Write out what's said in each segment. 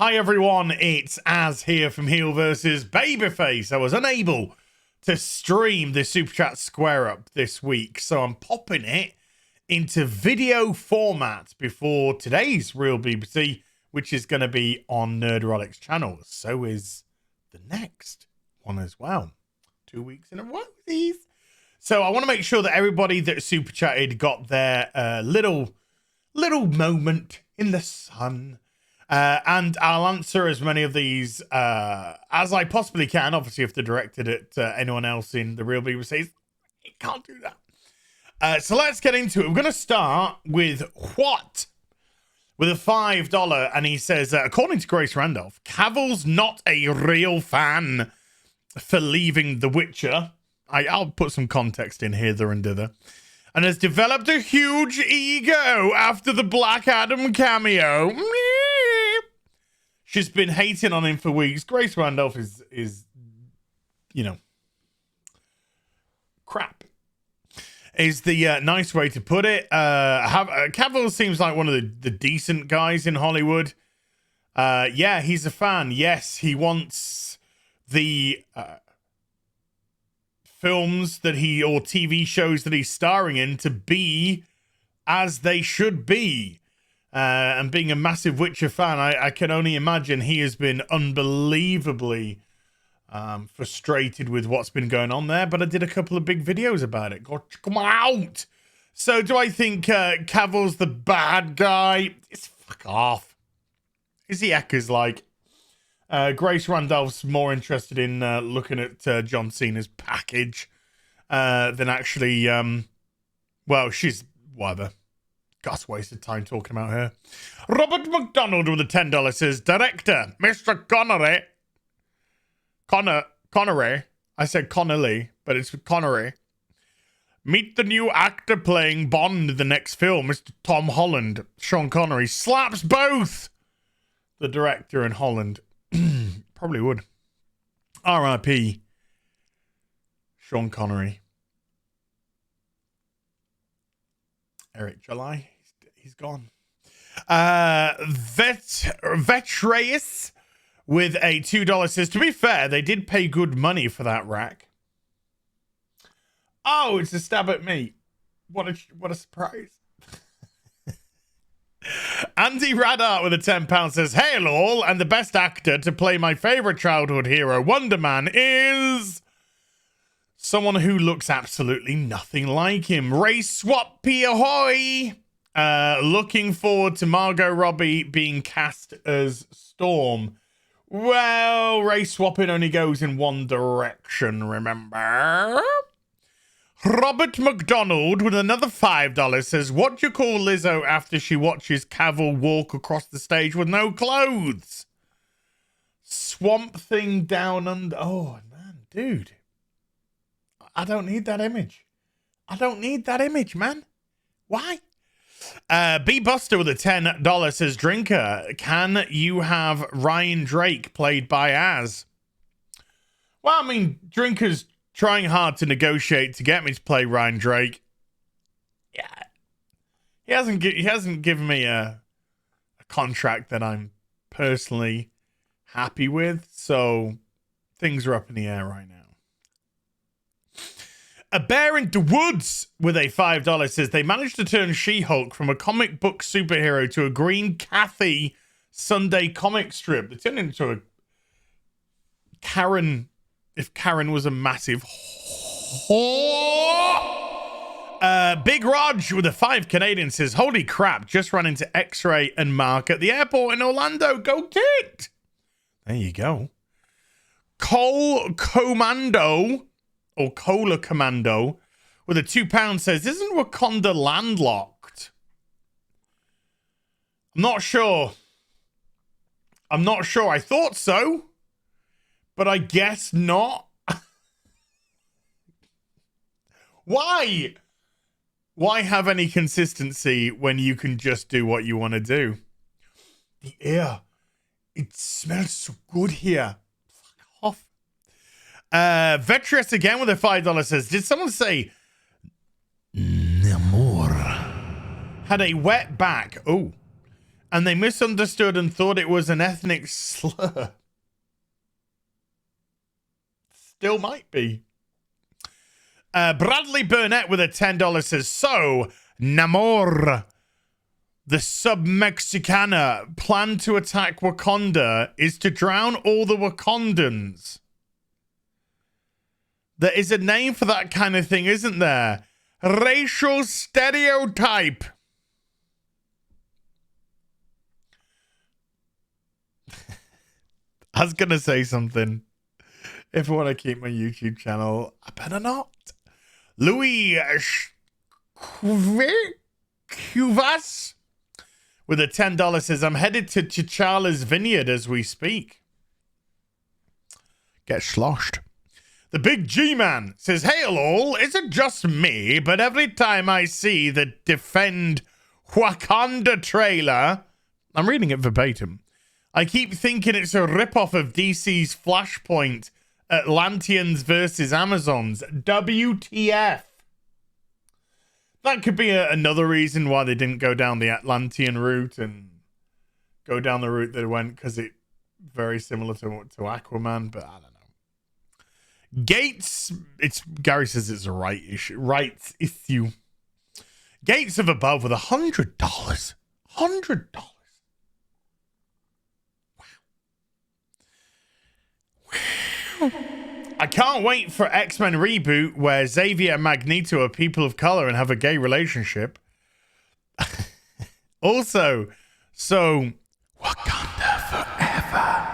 Hi everyone, it's Az here from HeelvsBabyface. I was unable to stream the Super Chat Square Up this week, so I'm popping it into video format before today's Real BBC, which is going to be on Nerderolic's channel. So is the next one as well. 2 weeks in a row, these. So I want to make sure that everybody that Super Chatted got their little moment in the sun. And I'll answer as many of these as I possibly can. Obviously, if they're directed at anyone else in the Real BBC, you can't do that. So let's get into it. We're going to start with what? With a $5. And he says, according to Grace Randolph, Cavill's not a real fan for leaving The Witcher. I'll put some context in here, and dither. And has developed a huge ego after the Black Adam cameo. She's been hating on him for weeks. Grace Randolph is you know, crap. Is the nice way to put it. Cavill seems like one of the decent guys in Hollywood. Yeah, he's a fan. Yes, he wants the films that or TV shows that he's starring in to be as they should be. And being a massive Witcher fan, I can only imagine he has been unbelievably frustrated with what's been going on there. But I did a couple of big videos about it. Go check them out. So do I think Cavill's the bad guy? It's fuck off. Is he Eckers like? Grace Randolph's more interested in looking at John Cena's package than actually, well, she's whatever. Gus wasted time talking about her. Robert McDonald with a $10 says, Director, Mr. Connery. I said Connolly, but it's Connery. Meet the new actor playing Bond in the next film, Mr. Tom Holland. Sean Connery slaps both the director and Holland. Probably would. R.I.P. Sean Connery. Eric July. He's gone. Vetreus with a $2 says, to be fair, they did pay good money for that rack. Oh, it's a stab at me. What a surprise. Andy Radart with a £10 says, hail all, and the best actor to play my favorite childhood hero, Wonder Man, is someone who looks absolutely nothing like him. Ray Swappy ahoy! Looking forward to Margot Robbie being cast as Storm. Well, Ray Swapping only goes in one direction, remember? Robert McDonald with another $5 says, what do you call Lizzo after she watches Cavill walk across the stage with no clothes? Swamp Thing down under. Oh, man, dude. I don't need that image. I don't need that image, man. Why? B Buster with a $10 says, Drinker, can you have Ryan Drake played by Az? Well, I mean, Drinker's trying hard to negotiate to get me to play Ryan Drake. Yeah. He hasn't given me a contract that I'm personally happy with, so things are up in the air right now. A Bear in the Woods with a $5 says they managed to turn She-Hulk from a comic book superhero to a green Kathy Sunday comic strip. They turned into a Karen, if Karen was a massive whore. Big Rog with a 5 Canadian says, holy crap, just ran into X-Ray and Mark at the airport in Orlando. Go Kit! There you go. Cole Commando, or Cola Commando, with a £2 says, isn't Wakanda landlocked? I'm not sure. I thought so, but I guess not. Why? Why have any consistency when you can just do what you want to do? The air. It smells so good here. Fuck off. Vetreus again with a $5 says, did someone say Namor had a wet back? Oh. and they misunderstood and thought it was an ethnic slur. Still might be. Bradley Burnett with a $10 says, so, Namor, the sub-Mexicana, plan to attack Wakanda is to drown all the Wakandans. There is a name for that kind of thing, isn't there? Racial stereotype. I was going to say something. If I want to keep my YouTube channel, I better not. Louis Cuvas with a $10 says, I'm headed to T'Challa's vineyard as we speak. Get sloshed. The Big G-Man says, hail all, is it just me, but every time I see the Defend Wakanda trailer, I'm reading it verbatim, I keep thinking it's a ripoff of DC's Flashpoint, Atlanteans versus Amazons. WTF. That could be another reason why they didn't go down the Atlantean route and go down the route they went, because it's very similar to Aquaman, but I don't know. Gates, Gary says it's a rights issue. Gates of Above with $100. $100. Wow. I can't wait for X-Men reboot where Xavier and Magneto are people of color and have a gay relationship. Also, so Wakanda Forever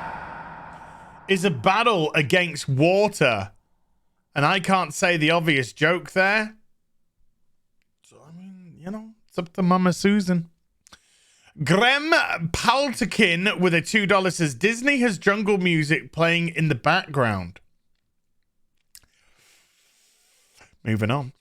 is a battle against water. And I can't say the obvious joke there. So, I mean, you know, it's up to Mama Susan. Grem Paltakin with a $2 says, Disney has jungle music playing in the background. Moving on.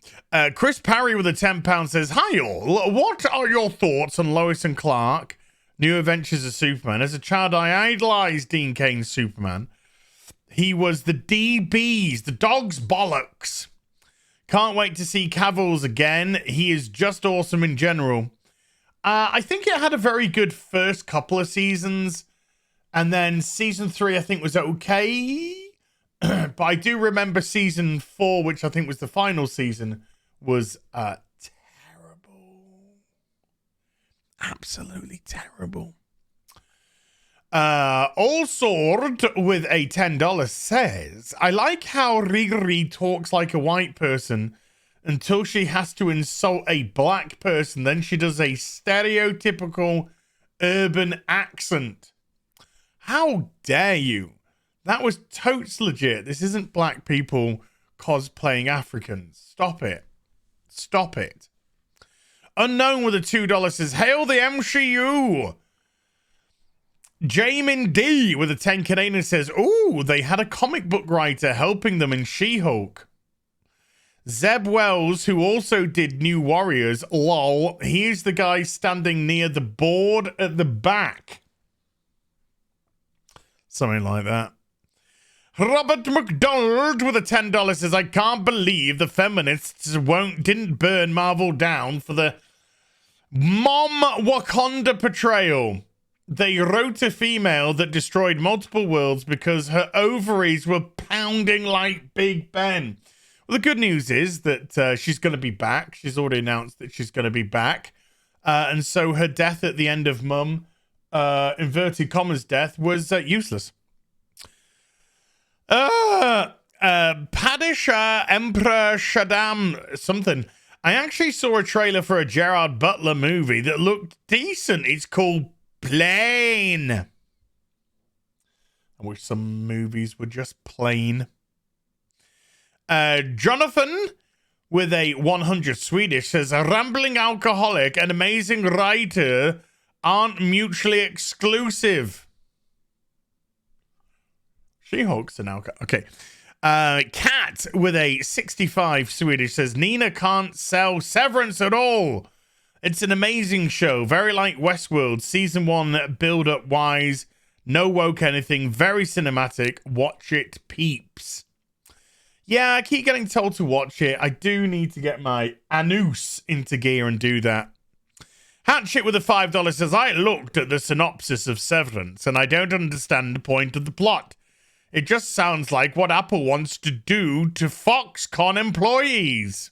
Chris Parry with a £10 says, hi all, what are your thoughts on Lois and Clark, New Adventures of Superman? As a child, I idolized Dean Cain's Superman. He was the DBs, the dog's bollocks. Can't wait to see Cavill's again. He is just awesome in general. I think it had a very good first couple of seasons. And then season 3, I think, was okay. But I do remember season 4, which I think was the final season, was terrible. Absolutely terrible. All Sword with a $10 says, I like how Riri talks like a white person until she has to insult a black person. Then she does a stereotypical urban accent. How dare you? That was totes legit. This isn't black people cosplaying Africans. Stop it. Stop it. Unknown with a $2 says, hail the MCU. Jamin D with a 10 Canadian says, ooh, they had a comic book writer helping them in She-Hulk. Zeb Wells, who also did New Warriors, lol, here's the guy standing near the board at the back. Something like that. Robert McDonald with a $10 says, I can't believe the feminists didn't burn Marvel down for the Mom Wakanda portrayal. They wrote a female that destroyed multiple worlds because her ovaries were pounding like Big Ben. Well, the good news is that she's going to be back. She's already announced that she's going to be back. And so her death at the end of Mum, inverted commas death, was useless. Padishah Emperor Shaddam something. I actually saw a trailer for a Gerard Butler movie that looked decent. It's called Plain. I wish some movies were just plain. Jonathan with a 100 Swedish says, a rambling alcoholic and amazing writer aren't mutually exclusive. She-Hulk's an alcoholic. Okay. Cat with a 65 Swedish says, Nina can't sell Severance at all. It's an amazing show. Very like Westworld. Season 1 build-up wise. No woke anything. Very cinematic. Watch it, peeps. Yeah, I keep getting told to watch it. I do need to get my anus into gear and do that. Hatchet with a $5 says, I looked at the synopsis of Severance and I don't understand the point of the plot. It just sounds like what Apple wants to do to Foxconn employees.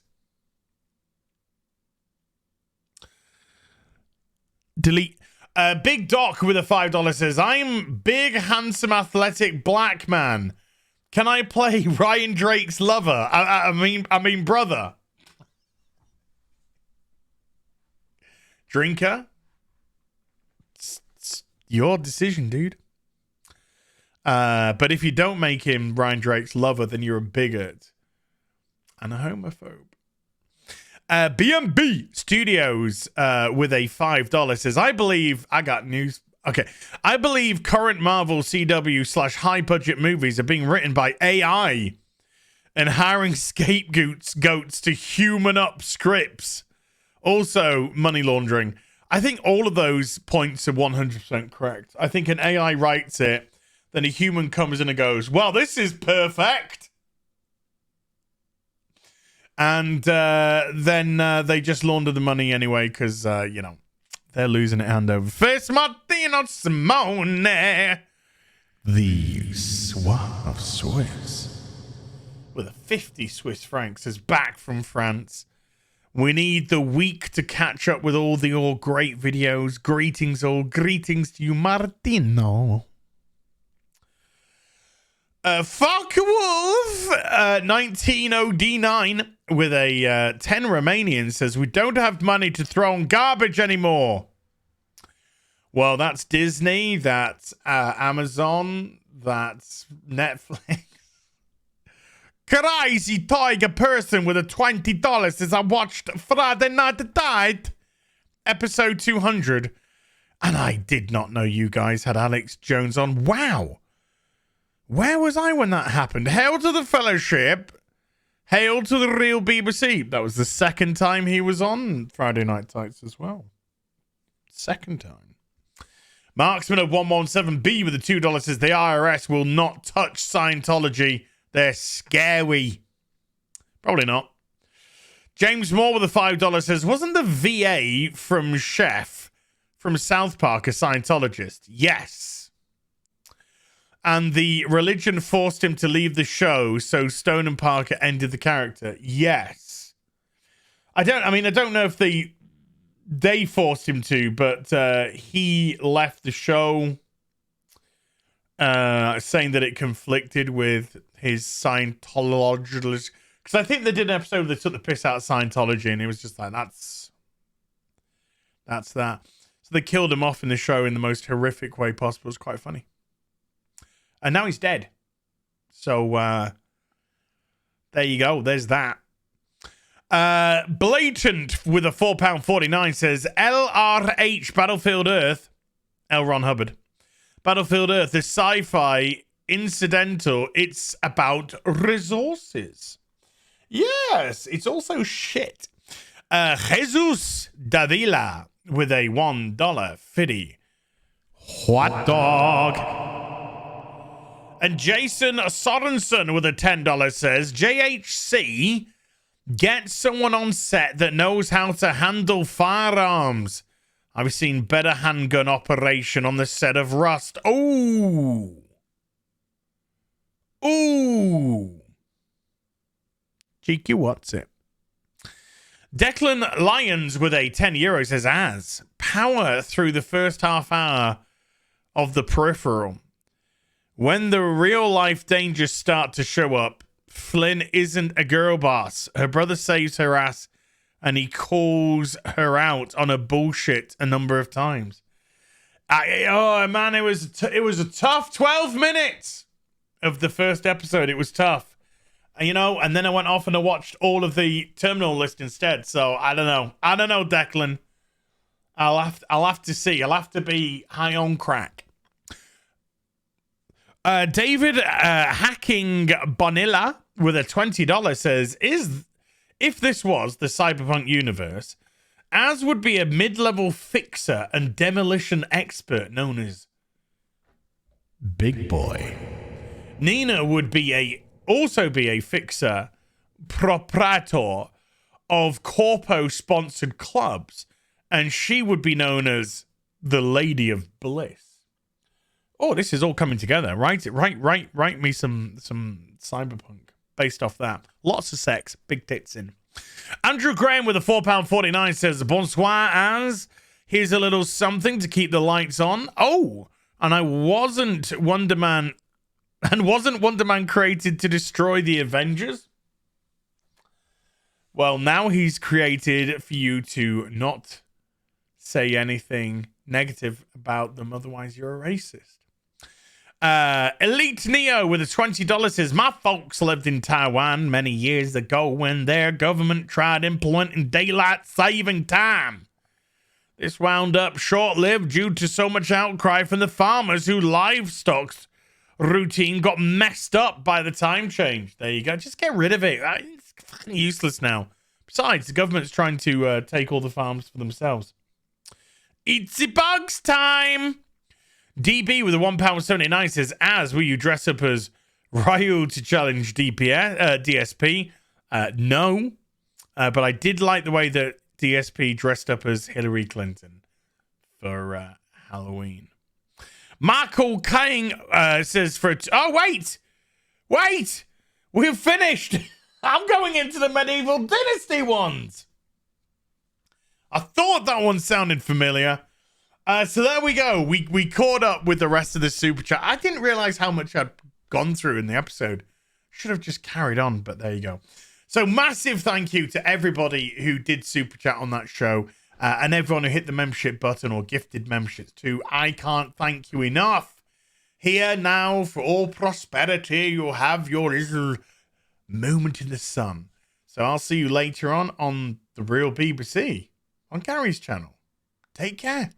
Delete. Big Doc with a $5 says, I'm big, handsome, athletic black man. Can I play Ryan Drake's lover? I mean brother. Drinker? It's your decision, dude. But if you don't make him Ryan Drake's lover, then you're a bigot and a homophobe. B&B Studios with a $5 says, I got news. Okay. I believe current Marvel CW / high budget movies are being written by AI and hiring scapegoats to human up scripts. Also, money laundering. I think all of those points are 100% correct. I think an AI writes it, then a human comes in and goes, well, this is perfect. And then they just launder the money anyway because, they're losing it hand over fist. Martino Simone. The Suave Swiss. With a 50 Swiss francs is back from France. We need the week to catch up with all great videos. Greetings to you, Martino. Fuck Wolf 190D9 with a 10 Romanian says, we don't have money to throw on garbage anymore. Well, that's Disney, that's Amazon, that's Netflix. Crazy tiger person with a $20 says, I watched Friday Night Tide, episode 200, and I did not know you guys had Alex Jones on. Wow. Where was I when that happened? Hail to the Fellowship. Hail to the real BBC. That was the second time he was on Friday Night Tights as well. Second time. Marksman of 117B with a $2 says, the IRS will not touch Scientology. They're scary. Probably not. James Moore with a $5 says, wasn't the VA from Chef from South Park a Scientologist? Yes. And the religion forced him to leave the show, so Stone and Parker ended the character. Yes. I don't know if they forced him to, but he left the show saying that it conflicted with his Scientologist. Because I think they did an episode that took the piss out of Scientology, and it was just like, that's that. So they killed him off in the show in the most horrific way possible. It was quite funny. And now he's dead. So, there you go. There's that. Blatant with a £4.49 says, LRH Battlefield Earth. L. Ron Hubbard. Battlefield Earth is sci-fi incidental. It's about resources. Yes, it's also shit. Jesus Davila with a $1.50 hot dog. And Jason Sorensen with a $10 says, JHC, get someone on set that knows how to handle firearms. I've seen better handgun operation on the set of Rust. Ooh. Cheeky, what's it? Declan Lyons with a €10 says, as power through the first half hour of The Peripheral. When the real-life dangers start to show up, Flynn isn't a girl boss. Her brother saves her ass, and he calls her out on her bullshit a number of times. It was a tough 12 minutes of the first episode. It was tough. And then I went off and I watched all of the Terminal List instead. So, I don't know. Declan. I'll have to see. I'll have to be high on crack. David Hacking Bonilla with a $20 says, if this was the cyberpunk universe, Az would be a mid-level fixer and demolition expert known as Big Boy. Nina would also be a fixer proprietor of corpo-sponsored clubs and she would be known as the Lady of Bliss. Oh, this is all coming together. Write me some cyberpunk based off that. Lots of sex, big tits in. Andrew Graham with a £4.49 says, bonsoir, as here's a little something to keep the lights on. Oh, and wasn't Wonder Man created to destroy the Avengers? Well, now he's created for you to not say anything negative about them, otherwise you're a racist. Elite Neo with a $20 says, my folks lived in Taiwan many years ago when their government tried implementing daylight saving time. This wound up short-lived due to so much outcry from the farmers whose livestock's routine got messed up by the time change. There you go. Just get rid of it. It's fucking useless now. Besides, the government's trying to take all the farms for themselves. Itsy bugs time. DB with a £1.79 says, as will you dress up as Ryu to challenge DSP? No. But I did like the way that DSP dressed up as Hillary Clinton for Halloween. Michael King says wait! We've finished! I'm going into the medieval dynasty ones! I thought that one sounded familiar. So there we go. We caught up with the rest of the super chat. I didn't realize how much I'd gone through in the episode. Should have just carried on, but there you go. So massive thank you to everybody who did super chat on that show, and everyone who hit the membership button or gifted memberships too. I can't thank you enough. Here now, for all prosperity, you'll have your little moment in the sun. So I'll see you later on the Real BBC on Gary's channel. Take care.